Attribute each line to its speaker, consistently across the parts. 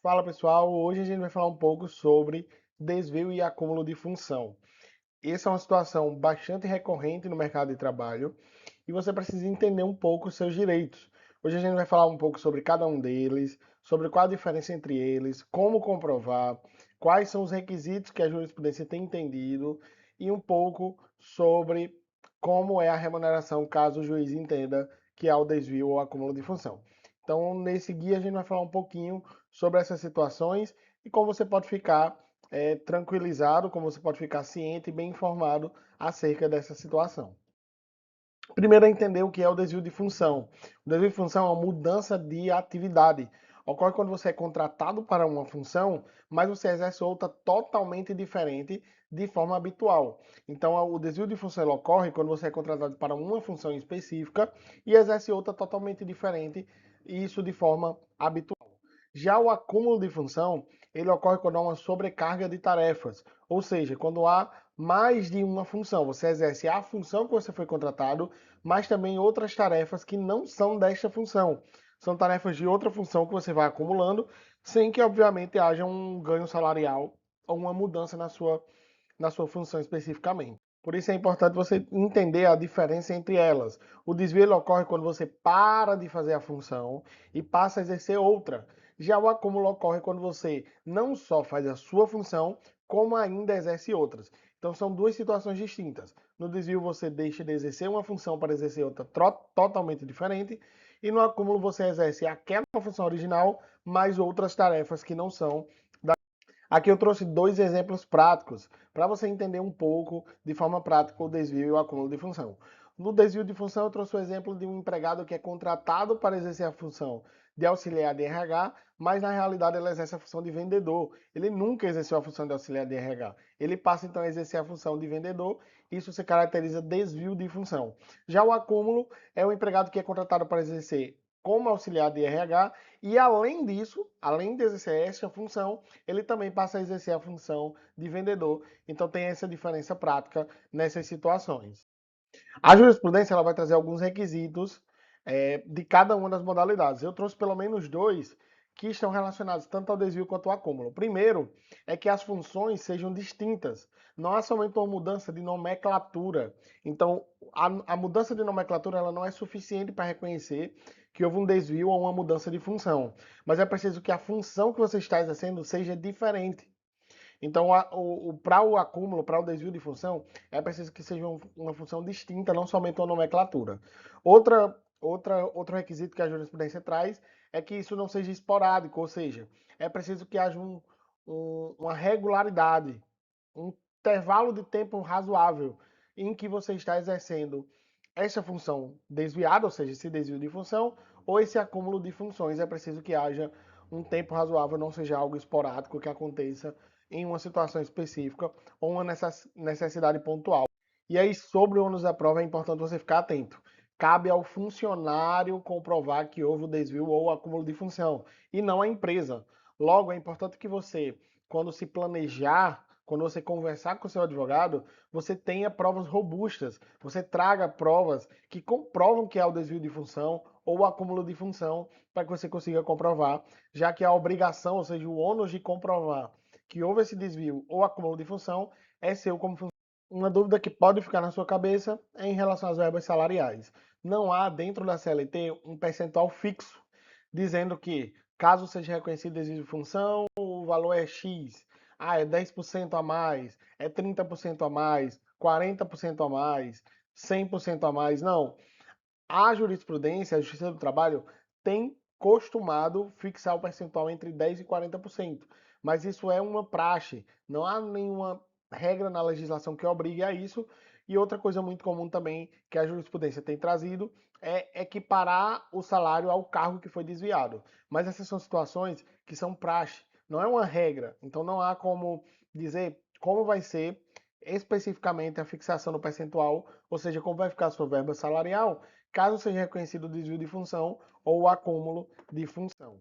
Speaker 1: Fala pessoal, hoje a gente vai falar um pouco sobre desvio e acúmulo de função. Essa é uma situação bastante recorrente no mercado de trabalho e você precisa entender um pouco os seus direitos. Hoje a gente vai falar um pouco sobre cada um deles, sobre qual a diferença entre eles, como comprovar, quais são os requisitos que a jurisprudência tem entendido e um pouco sobre como é a remuneração caso o juiz entenda que há o desvio ou acúmulo de função. Então, nesse guia a gente vai falar um pouquinho sobre essas situações e como você pode ficar tranquilizado, como você pode ficar ciente e bem informado acerca dessa situação. Primeiro é entender o que é o desvio de função. O desvio de função é uma mudança de atividade. Ocorre quando você é contratado para uma função, mas você exerce outra totalmente diferente de forma habitual. Então, o desvio de função ocorre quando você é contratado para uma função específica e exerce outra totalmente diferente, e isso de forma habitual. Já o acúmulo de função, ele ocorre quando há uma sobrecarga de tarefas, ou seja, quando há mais de uma função. Você exerce a função que você foi contratado, mas também outras tarefas que não são desta função. São tarefas de outra função que você vai acumulando, sem que, obviamente, haja um ganho salarial ou uma mudança na sua função especificamente. Por isso é importante você entender a diferença entre elas. O desvio ele ocorre quando você para de fazer a função e passa a exercer outra. Já o acúmulo ocorre quando você não só faz a sua função, como ainda exerce outras. Então são duas situações distintas. No desvio você deixa de exercer uma função para exercer outra totalmente diferente, e no acúmulo você exerce aquela função original, mais outras tarefas que não são. Aqui eu trouxe dois exemplos práticos para você entender um pouco de forma prática o desvio e o acúmulo de função. No desvio de função, eu trouxe o exemplo de um empregado que é contratado para exercer a função de auxiliar de RH, mas na realidade ele exerce a função de vendedor. Ele nunca exerceu a função de auxiliar de RH. Ele passa então a exercer a função de vendedor. Isso se caracteriza desvio de função. Já o acúmulo é o empregado que é contratado para exercer como auxiliar de RH e além disso, além de exercer essa função, ele também passa a exercer a função de vendedor. Então tem essa diferença prática nessas situações. A jurisprudência ela vai trazer alguns requisitos de cada uma das modalidades. Eu trouxe pelo menos dois que estão relacionados tanto ao desvio quanto ao acúmulo. O primeiro é que as funções sejam distintas. Não há somente uma mudança de nomenclatura. Então, a mudança de nomenclatura ela não é suficiente para reconhecer que houve um desvio ou uma mudança de função. Mas é preciso que a função que você está exercendo seja diferente. Então, para o acúmulo, para o desvio de função, é preciso que seja uma função distinta, não somente uma nomenclatura. Outro requisito que a jurisprudência traz é que isso não seja esporádico, ou seja, é preciso que haja uma regularidade, um intervalo de tempo razoável em que você está exercendo essa função desviada, ou seja, esse desvio de função, ou esse acúmulo de funções. É preciso que haja um tempo razoável, não seja algo esporádico que aconteça em uma situação específica ou uma necessidade pontual. E aí, sobre o ônus da prova, é importante você ficar atento. Cabe ao funcionário comprovar que houve o desvio ou o acúmulo de função, e não à empresa. Logo, é importante que você, quando se planejar, quando você conversar com o seu advogado, você tenha provas robustas. Você traga provas que comprovam que há o desvio de função ou o acúmulo de função para que você consiga comprovar, já que a obrigação, ou seja, o ônus de comprovar que houve esse desvio ou acúmulo de função é seu como funcionário. Uma dúvida que pode ficar na sua cabeça é em relação às verbas salariais. Não há dentro da CLT um percentual fixo dizendo que, caso seja reconhecido desvio de função, o valor é X. Ah, é 10% a mais, é 30% a mais, 40% a mais, 100% a mais. Não. A jurisprudência, a Justiça do Trabalho, tem costumado fixar o percentual entre 10% e 40%. Mas isso é uma praxe. Não há nenhuma regra na legislação que obrigue a isso. E outra coisa muito comum também que a jurisprudência tem trazido é equiparar o salário ao cargo que foi desviado. Mas essas são situações que são praxe, não é uma regra. Então não há como dizer como vai ser especificamente a fixação do percentual, ou seja, como vai ficar a sua verba salarial, caso seja reconhecido o desvio de função ou o acúmulo de função.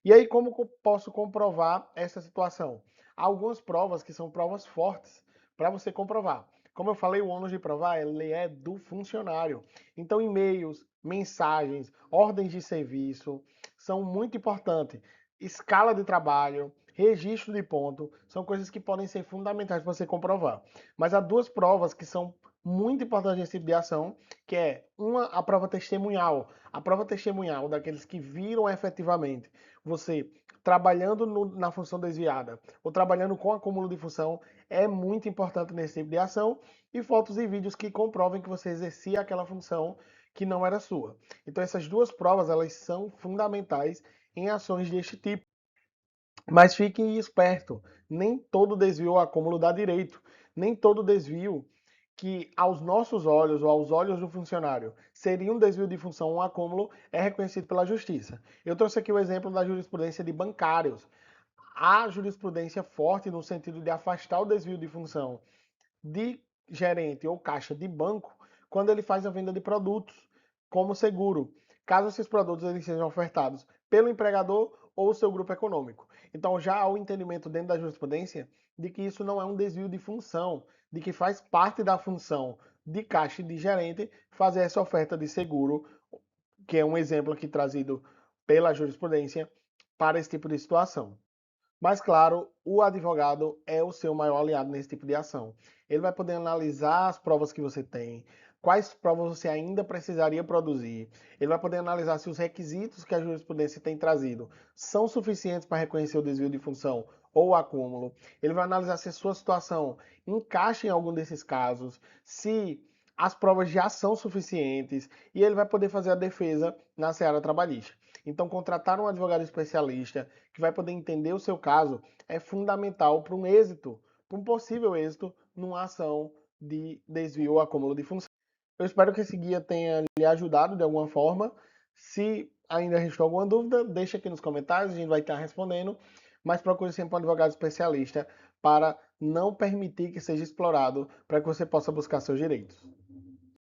Speaker 1: E aí, como posso comprovar essa situação? Há algumas provas que são provas fortes para você comprovar. Como eu falei, o ônus de provar ele é do funcionário. Então, e-mails, mensagens, ordens de serviço são muito importantes. escala de trabalho, registro de ponto, são coisas que podem ser fundamentais para você comprovar. Mas há duas provas que são muito importantes nesse tipo de ação, que é uma, a prova testemunhal. A prova testemunhal daqueles que viram efetivamente você trabalhando na função desviada ou trabalhando com acúmulo de função é muito importante nesse tipo de ação, e fotos e vídeos que comprovem que você exercia aquela função que não era sua. Então essas duas provas, elas são fundamentais em ações deste tipo. Mas fiquem esperto, nem todo desvio ou acúmulo dá direito. Nem todo desvio que aos nossos olhos ou aos olhos do funcionário seria um desvio de função ou um acúmulo é reconhecido pela justiça. Eu trouxe aqui o exemplo da jurisprudência de bancários. Há jurisprudência forte no sentido de afastar o desvio de função de gerente ou caixa de banco quando ele faz a venda de produtos, como seguro, caso esses produtos eles sejam ofertados pelo empregador ou seu grupo econômico. Então já há o entendimento dentro da jurisprudência de que isso não é um desvio de função, de que faz parte da função de caixa e de gerente fazer essa oferta de seguro, que é um exemplo aqui trazido pela jurisprudência para esse tipo de situação. Mas, claro, o advogado é o seu maior aliado nesse tipo de ação. Ele vai poder analisar as provas que você tem, quais provas você ainda precisaria produzir. Ele vai poder analisar se os requisitos que a jurisprudência tem trazido são suficientes para reconhecer o desvio de função ou o acúmulo. Ele vai analisar se a sua situação encaixa em algum desses casos, se as provas já são suficientes, e ele vai poder fazer a defesa na seara trabalhista. Então, contratar um advogado especialista que vai poder entender o seu caso é fundamental para um êxito, para um possível êxito numa ação de desvio ou acúmulo de função. Eu espero que esse guia tenha lhe ajudado de alguma forma. Se ainda restou alguma dúvida, deixa aqui nos comentários, a gente vai estar respondendo. Mas procure sempre um advogado especialista para não permitir que seja explorado, para que você possa buscar seus direitos.